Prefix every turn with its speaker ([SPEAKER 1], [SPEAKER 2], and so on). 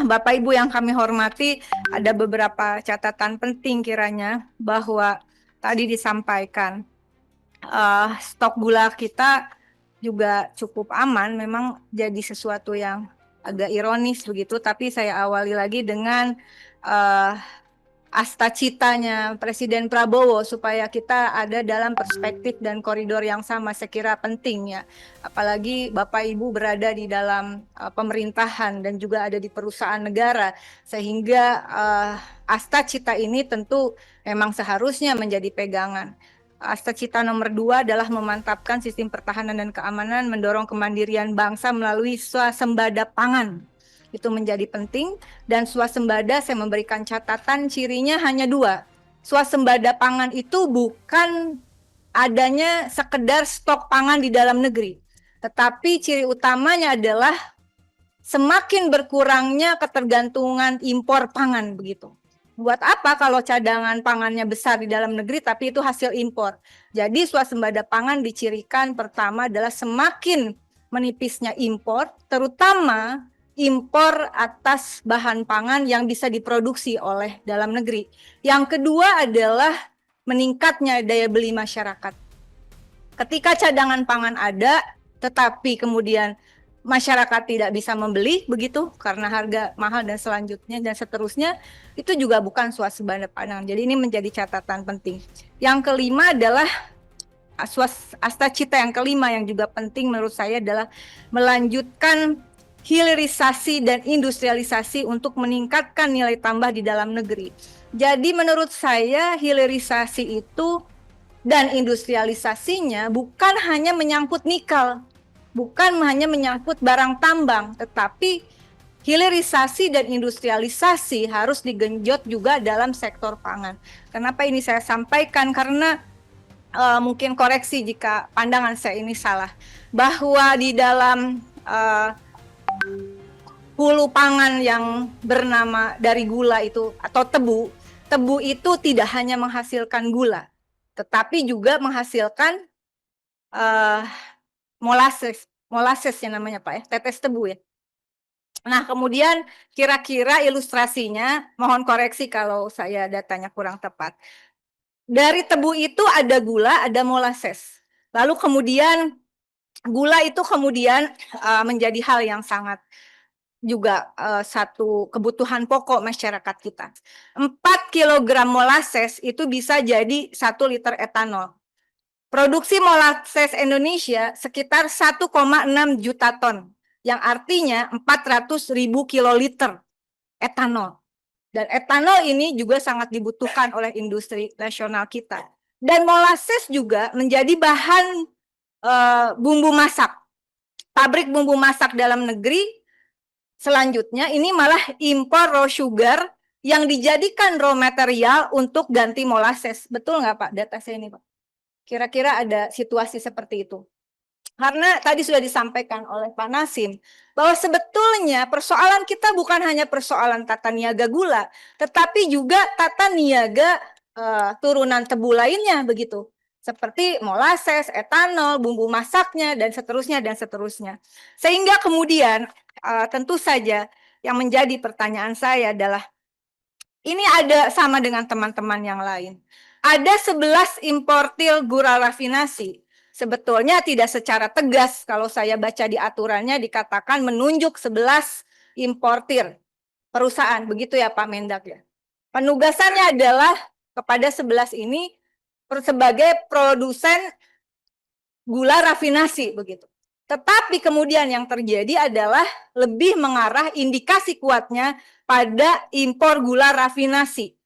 [SPEAKER 1] Bapak Ibu yang kami hormati, ada beberapa catatan penting kiranya bahwa tadi disampaikan stok gula kita juga cukup aman, memang jadi sesuatu yang agak ironis begitu, tapi saya awali lagi dengan asta-citanya Presiden Prabowo supaya kita ada dalam perspektif dan koridor yang sama, saya kira penting ya. Apalagi Bapak Ibu berada di dalam pemerintahan dan juga ada di perusahaan negara, sehingga asta-cita ini tentu memang seharusnya menjadi pegangan. Asta-cita nomor 2 adalah memantapkan sistem pertahanan dan keamanan, mendorong kemandirian bangsa melalui swasembada pangan. Itu menjadi penting, dan swasembada saya memberikan catatan cirinya hanya 2. Swasembada pangan itu bukan adanya sekedar stok pangan di dalam negeri, tetapi ciri utamanya adalah semakin berkurangnya ketergantungan impor pangan begitu. Buat apa kalau cadangan pangannya besar di dalam negeri tapi itu hasil impor? Jadi swasembada pangan dicirikan pertama adalah semakin menipisnya impor, terutama impor atas bahan pangan yang bisa diproduksi oleh dalam negeri. Yang kedua adalah meningkatnya daya beli masyarakat. Ketika cadangan pangan ada, tetapi kemudian masyarakat tidak bisa membeli begitu karena harga mahal dan selanjutnya dan seterusnya, itu juga bukan swasembada pangan. Jadi ini menjadi catatan penting. Yang kelima adalah asta-cita yang kelima yang juga penting menurut saya adalah melanjutkan hilirisasi dan industrialisasi untuk meningkatkan nilai tambah di dalam negeri. Jadi menurut saya hilirisasi itu dan industrialisasinya bukan hanya menyangkut nikel, bukan hanya menyangkut barang tambang, tetapi hilirisasi dan industrialisasi harus digenjot juga dalam sektor pangan. Kenapa ini saya sampaikan? Karena mungkin koreksi jika pandangan saya ini salah, bahwa di dalam hulu pangan yang bernama dari gula itu atau tebu itu tidak hanya menghasilkan gula, tetapi juga menghasilkan molases yang namanya Pak ya, tetes tebu ya. Nah kemudian kira-kira ilustrasinya, mohon koreksi kalau saya datanya kurang tepat. Dari tebu itu ada gula, ada molases. Lalu kemudian gula itu kemudian menjadi hal yang sangat juga satu kebutuhan pokok masyarakat kita. 4 kg molases itu bisa jadi 1 liter etanol. Produksi molases Indonesia sekitar 1,6 juta ton, yang artinya 400.000 kiloliter etanol. Dan etanol ini juga sangat dibutuhkan oleh industri nasional kita. Dan molases juga menjadi bahan bumbu masak. Pabrik bumbu masak dalam negeri selanjutnya ini malah impor raw sugar yang dijadikan raw material untuk ganti molases. Betul nggak Pak data saya ini Pak? Kira-kira ada situasi seperti itu. Karena tadi sudah disampaikan oleh Pak Nasim, bahwa sebetulnya persoalan kita bukan hanya persoalan tata niaga gula, tetapi juga tata niaga turunan tebu lainnya begitu. Seperti molases, etanol, bumbu masaknya, dan seterusnya, dan seterusnya. Sehingga kemudian tentu saja yang menjadi pertanyaan saya adalah, ini ada sama dengan teman-teman yang lain. Ada 11 importil gula rafinasi. Sebetulnya tidak secara tegas kalau saya baca di aturannya dikatakan menunjuk 11 importir perusahaan. Begitu ya Pak Mendak ya. Penugasannya adalah kepada 11 ini sebagai produsen gula rafinasi begitu. Tetapi kemudian yang terjadi adalah lebih mengarah indikasi kuatnya pada impor gula rafinasi.